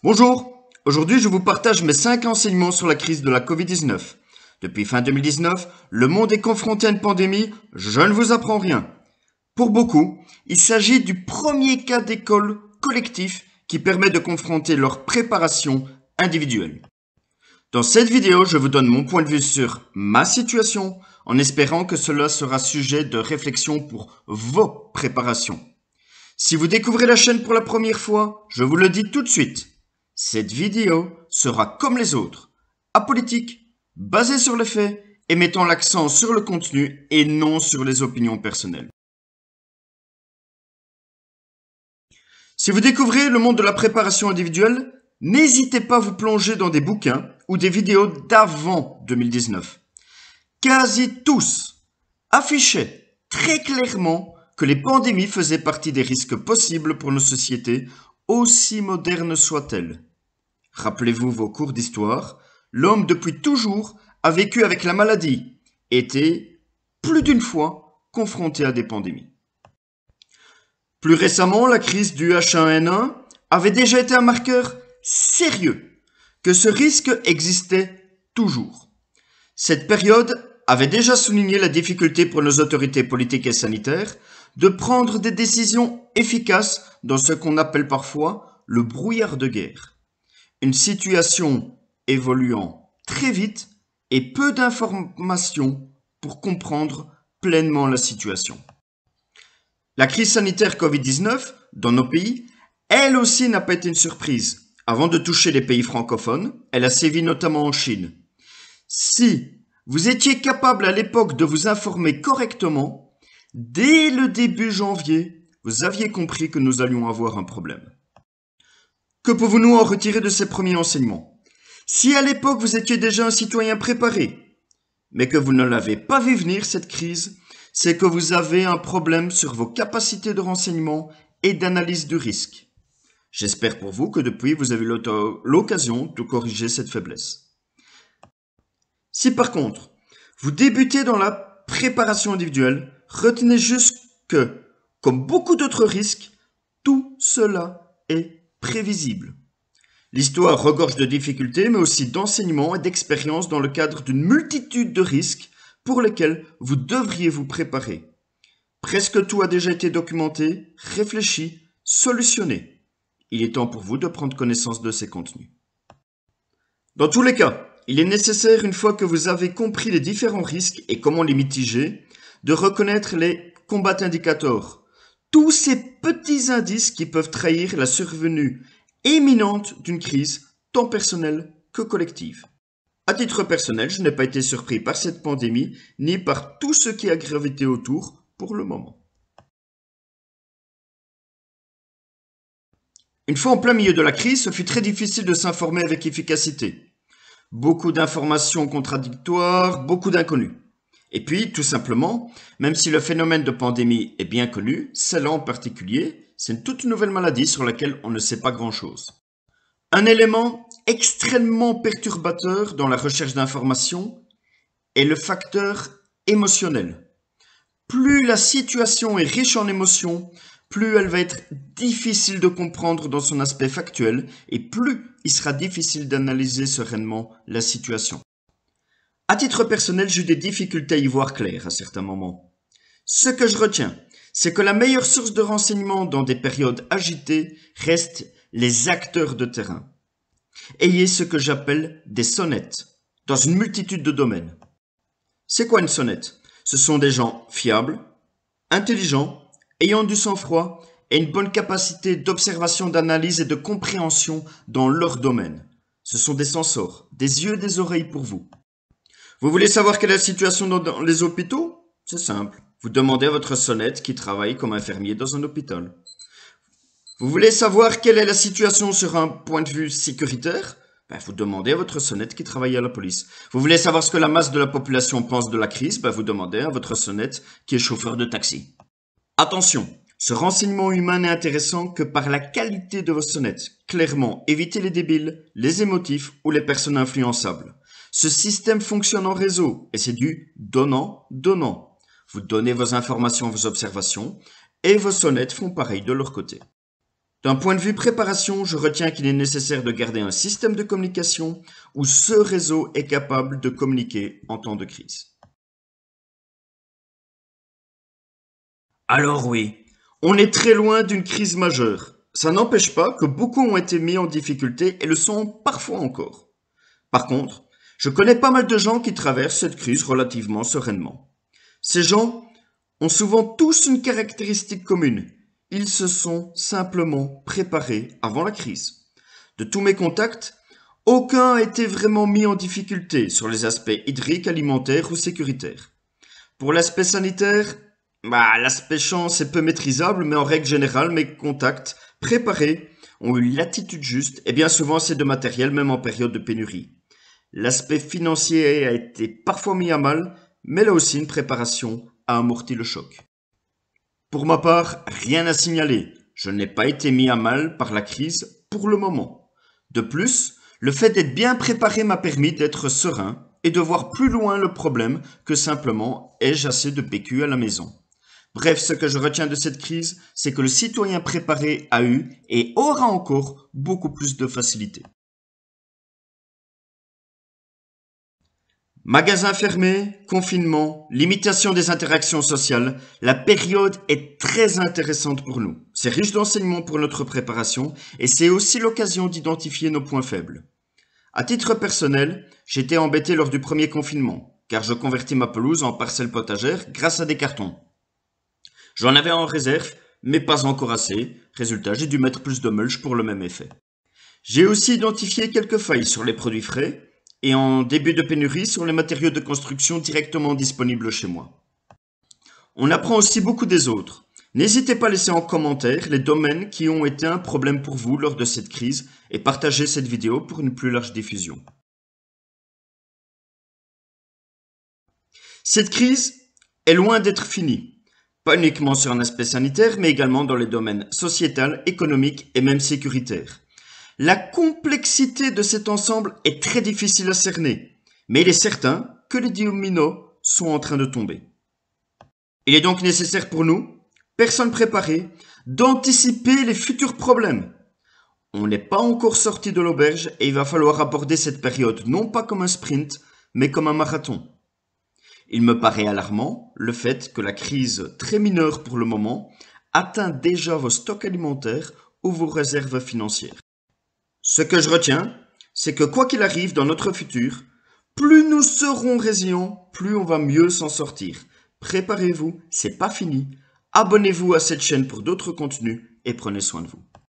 Bonjour, aujourd'hui je vous partage mes 5 enseignements sur la crise de la Covid-19. Depuis fin 2019, le monde est confronté à une pandémie, je ne vous apprends rien. Pour beaucoup, il s'agit du premier cas d'école collectif qui permet de confronter leur préparation individuelle. Dans cette vidéo, je vous donne mon point de vue sur ma situation, en espérant que cela sera sujet de réflexion pour vos préparations. Si vous découvrez la chaîne pour la première fois, je vous le dis tout de suite, cette vidéo sera comme les autres, apolitique, basée sur les faits et mettant l'accent sur le contenu et non sur les opinions personnelles. Si vous découvrez le monde de la préparation individuelle, n'hésitez pas à vous plonger dans des bouquins ou des vidéos d'avant 2019. Quasi tous affichaient très clairement que les pandémies faisaient partie des risques possibles pour nos sociétés, aussi modernes soient-elles. Rappelez-vous vos cours d'histoire, l'homme depuis toujours a vécu avec la maladie et été plus d'une fois confronté à des pandémies. Plus récemment, la crise du H1N1 avait déjà été un marqueur sérieux que ce risque existait toujours. Cette période avait déjà souligné la difficulté pour nos autorités politiques et sanitaires de prendre des décisions efficaces dans ce qu'on appelle parfois le brouillard de guerre. Une situation évoluant très vite et peu d'informations pour comprendre pleinement la situation. La crise sanitaire Covid-19 dans nos pays, elle aussi n'a pas été une surprise. Avant de toucher les pays francophones, elle a sévi notamment en Chine. Si vous étiez capable à l'époque de vous informer correctement, dès le début janvier, vous aviez compris que nous allions avoir un problème. Que pouvons-nous en retirer de ces premiers enseignements? Si à l'époque vous étiez déjà un citoyen préparé, mais que vous ne l'avez pas vu venir cette crise, c'est que vous avez un problème sur vos capacités de renseignement et d'analyse du risque. J'espère pour vous que depuis vous avez l'occasion de corriger cette faiblesse. Si par contre, vous débutez dans la préparation individuelle, retenez juste que, comme beaucoup d'autres risques, tout cela est prévisible. L'histoire regorge de difficultés, mais aussi d'enseignements et d'expériences dans le cadre d'une multitude de risques pour lesquels vous devriez vous préparer. Presque tout a déjà été documenté, réfléchi, solutionné. Il est temps pour vous de prendre connaissance de ces contenus. Dans tous les cas, il est nécessaire, une fois que vous avez compris les différents risques et comment les mitiger, de reconnaître les combat indicators, tous ces petits indices qui peuvent trahir la survenue imminente d'une crise, tant personnelle que collective. À titre personnel, je n'ai pas été surpris par cette pandémie, ni par tout ce qui a gravité autour pour le moment. Une fois en plein milieu de la crise, ce fut très difficile de s'informer avec efficacité. Beaucoup d'informations contradictoires, beaucoup d'inconnus. Et puis, tout simplement, même si le phénomène de pandémie est bien connu, celle-là en particulier, c'est une toute nouvelle maladie sur laquelle on ne sait pas grand-chose. Un élément extrêmement perturbateur dans la recherche d'informations est le facteur émotionnel. Plus la situation est riche en émotions, plus elle va être difficile de comprendre dans son aspect factuel et plus il sera difficile d'analyser sereinement la situation. À titre personnel, j'ai eu des difficultés à y voir clair à certains moments. Ce que je retiens, c'est que la meilleure source de renseignement dans des périodes agitées reste les acteurs de terrain. Ayez ce que j'appelle des sonnettes, dans une multitude de domaines. C'est quoi une sonnette? Ce sont des gens fiables, intelligents, ayant du sang-froid et une bonne capacité d'observation, d'analyse et de compréhension dans leur domaine. Ce sont des sensors, des yeux et des oreilles pour vous. Vous voulez savoir quelle est la situation dans les hôpitaux? C'est simple. Vous demandez à votre sonnette qui travaille comme infirmier dans un hôpital. Vous voulez savoir quelle est la situation sur un point de vue sécuritaire? Vous demandez à votre sonnette qui travaille à la police. Vous voulez savoir ce que la masse de la population pense de la crise? Vous demandez à votre sonnette qui est chauffeur de taxi. Attention, ce renseignement humain n'est intéressant que par la qualité de vos sonnettes. Clairement, évitez les débiles, les émotifs ou les personnes influençables. Ce système fonctionne en réseau et c'est du donnant-donnant. Vous donnez vos informations, vos observations et vos sonnettes font pareil de leur côté. D'un point de vue préparation, je retiens qu'il est nécessaire de garder un système de communication où ce réseau est capable de communiquer en temps de crise. Alors oui, on est très loin d'une crise majeure. Ça n'empêche pas que beaucoup ont été mis en difficulté et le sont parfois encore. Par contre, je connais pas mal de gens qui traversent cette crise relativement sereinement. Ces gens ont souvent tous une caractéristique commune. Ils se sont simplement préparés avant la crise. De tous mes contacts, aucun a été vraiment mis en difficulté sur les aspects hydriques, alimentaires ou sécuritaires. Pour l'aspect sanitaire, l'aspect chance est peu maîtrisable, mais en règle générale, mes contacts préparés ont eu l'attitude juste et bien souvent c'est de matériel même en période de pénurie. L'aspect financier a été parfois mis à mal, mais là aussi une préparation a amorti le choc. Pour ma part, rien à signaler. Je n'ai pas été mis à mal par la crise pour le moment. De plus, le fait d'être bien préparé m'a permis d'être serein et de voir plus loin le problème que simplement ai-je assez de PQ à la maison. Bref, ce que je retiens de cette crise, c'est que le citoyen préparé a eu et aura encore beaucoup plus de facilité. Magasins fermés, confinement, limitation des interactions sociales, la période est très intéressante pour nous. C'est riche d'enseignements pour notre préparation et c'est aussi l'occasion d'identifier nos points faibles. À titre personnel, j'étais embêté lors du premier confinement, car je convertis ma pelouse en parcelle potagère grâce à des cartons. J'en avais en réserve, mais pas encore assez. Résultat, j'ai dû mettre plus de mulch pour le même effet. J'ai aussi identifié quelques failles sur les produits frais et en début de pénurie sur les matériaux de construction directement disponibles chez moi. On apprend aussi beaucoup des autres. N'hésitez pas à laisser en commentaire les domaines qui ont été un problème pour vous lors de cette crise et partagez cette vidéo pour une plus large diffusion. Cette crise est loin d'être finie. Pas uniquement sur un aspect sanitaire, mais également dans les domaines sociétal, économique et même sécuritaire. La complexité de cet ensemble est très difficile à cerner, mais il est certain que les dominos sont en train de tomber. Il est donc nécessaire pour nous, personnes préparées, d'anticiper les futurs problèmes. On n'est pas encore sorti de l'auberge et il va falloir aborder cette période non pas comme un sprint, mais comme un marathon. Il me paraît alarmant le fait que la crise, très mineure pour le moment, atteint déjà vos stocks alimentaires ou vos réserves financières. Ce que je retiens, c'est que quoi qu'il arrive dans notre futur, plus nous serons résilients, plus on va mieux s'en sortir. Préparez-vous, c'est pas fini. Abonnez-vous à cette chaîne pour d'autres contenus et prenez soin de vous.